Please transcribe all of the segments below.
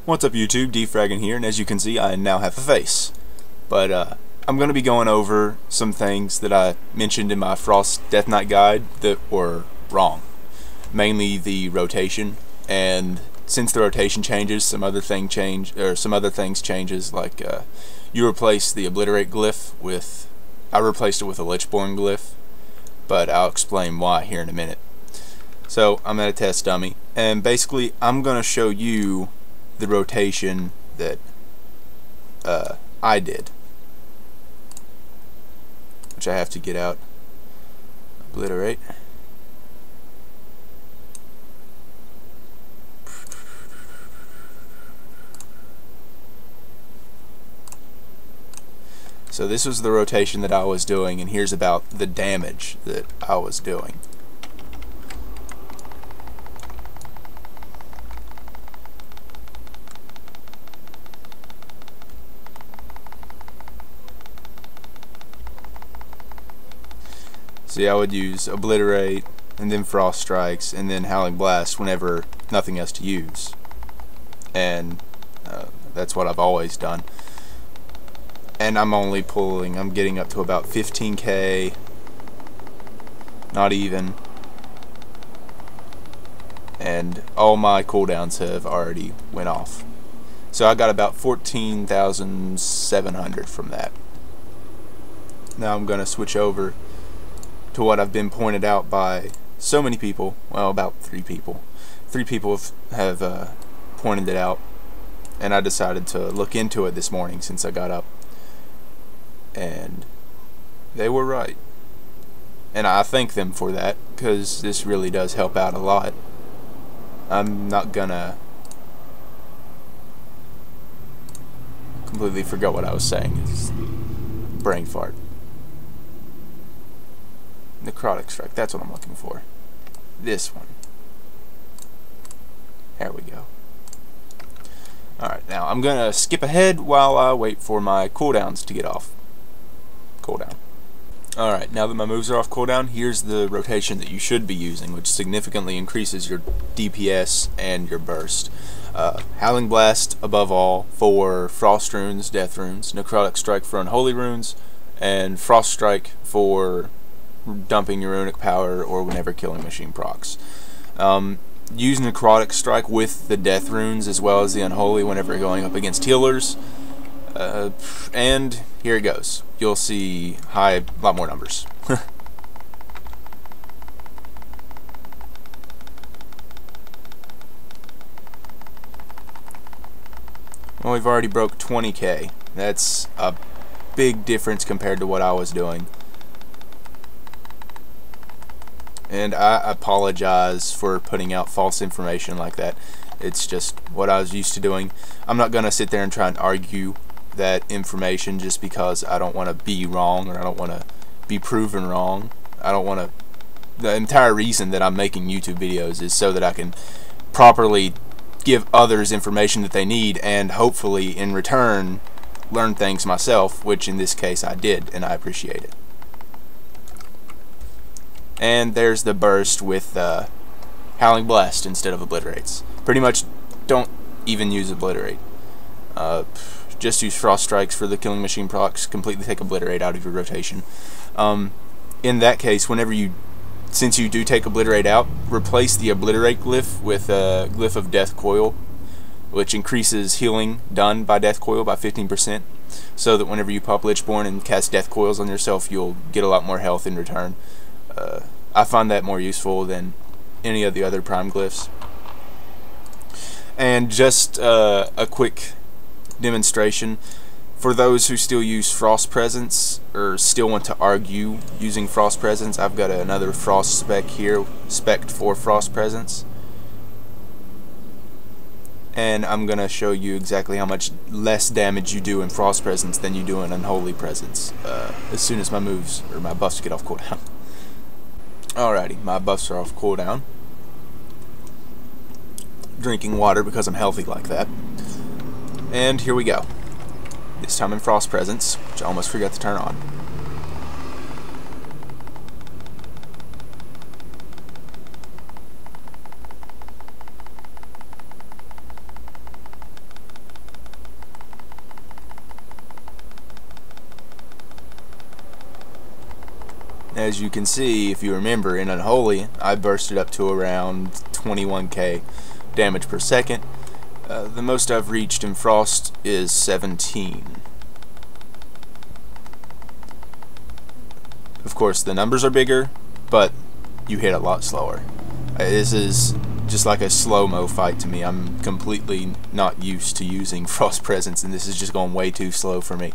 What's up YouTube, Defragging here, and as you can see I now have a face. But I'm going to be going over some things that I mentioned in my Frost Death Knight guide that were wrong. Mainly the rotation, and since the rotation changes, some other things changes, like you replace the Obliterate Glyph with, I replaced it with a Lichborn Glyph, but I'll explain why here in a minute. So I'm at a test dummy, and basically I'm going to show you the rotation that I did, which I have to get out. Obliterate. So this was the rotation that I was doing, and here's about the damage that I was doing. See, I would use Obliterate, and then Frost Strikes, and then Howling Blast whenever nothing else to use. And that's what I've always done. And I'm getting up to about 15k, not even. And all my cooldowns have already went off. So I got about 14,700 from that. Now I'm going to switch over to what I've been pointed out by so many people. Well, about 3 people. 3 people have pointed it out, and I decided to look into it this morning since I got up, and they were right, and I thank them for that, because this really does help out a lot. I'm not gonna completely forget what I was saying. It's brain fart. Necrotic Strike, that's what I'm looking for. This one. There we go. Alright, now I'm gonna skip ahead while I wait for my cooldowns to get off cooldown. Alright, now that my moves are off cooldown, here's the rotation that you should be using, which significantly increases your DPS and your burst. Howling Blast above all for Frost runes, Death runes, Necrotic Strike for Unholy runes, and Frost Strike for dumping your runic power or whenever Killing Machine procs. Use Necrotic Strike with the Death runes as well as the Unholy whenever going up against healers. And here it goes. You'll see a lot more numbers. Well, we've already broke 20k. That's a big difference compared to what I was doing. And I apologize for putting out false information like that. It's just what I was used to doing. I'm not going to sit there and try and argue that information just because I don't want to be wrong, or I don't want to be proven wrong. I don't want to. The entire reason that I'm making YouTube videos is so that I can properly give others information that they need, and hopefully in return learn things myself, which in this case I did, and I appreciate it. And there's the burst with Howling Blast instead of Obliterates. Pretty much don't even use Obliterate. Just use Frost Strikes for the Killing Machine procs. Completely take Obliterate out of your rotation. In that case, since you do take Obliterate out, replace the Obliterate Glyph with a Glyph of Death Coil, which increases healing done by Death Coil by 15%, so that whenever you pop Lichborn and cast Death Coils on yourself, you'll get a lot more health in return. I find that more useful than any of the other prime glyphs. And just a quick demonstration for those who still use Frost Presence or still want to argue using Frost Presence. I've got another Frost spec here, spec'd for Frost Presence, and I'm gonna show you exactly how much less damage you do in Frost Presence than you do in Unholy Presence as soon as my moves or my buffs get off cooldown. Alrighty, my buffs are off cooldown. Drinking water because I'm healthy like that. And here we go. This time in Frost Presence, which I almost forgot to turn on. as you can see, if you remember, in Unholy, I bursted up to around 21k damage per second. The most I've reached in Frost is 17. Of course, the numbers are bigger, but you hit a lot slower. This is just like a slow-mo fight to me. I'm completely not used to using Frost Presence, and this is just going way too slow for me.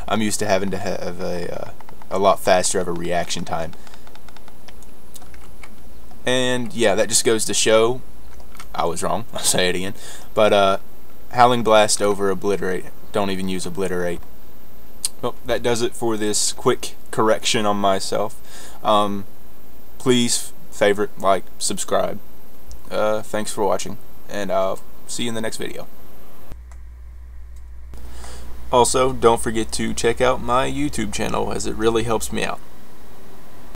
I'm used to having to have a lot faster of a reaction time. And yeah, that just goes to show I was wrong. I'll say it again. But Howling Blast over Obliterate. Don't even use Obliterate. Well, that does it for this quick correction on myself. Please favorite, like, subscribe. Thanks for watching, and I'll see you in the next video. Also, don't forget to check out my YouTube channel, as it really helps me out.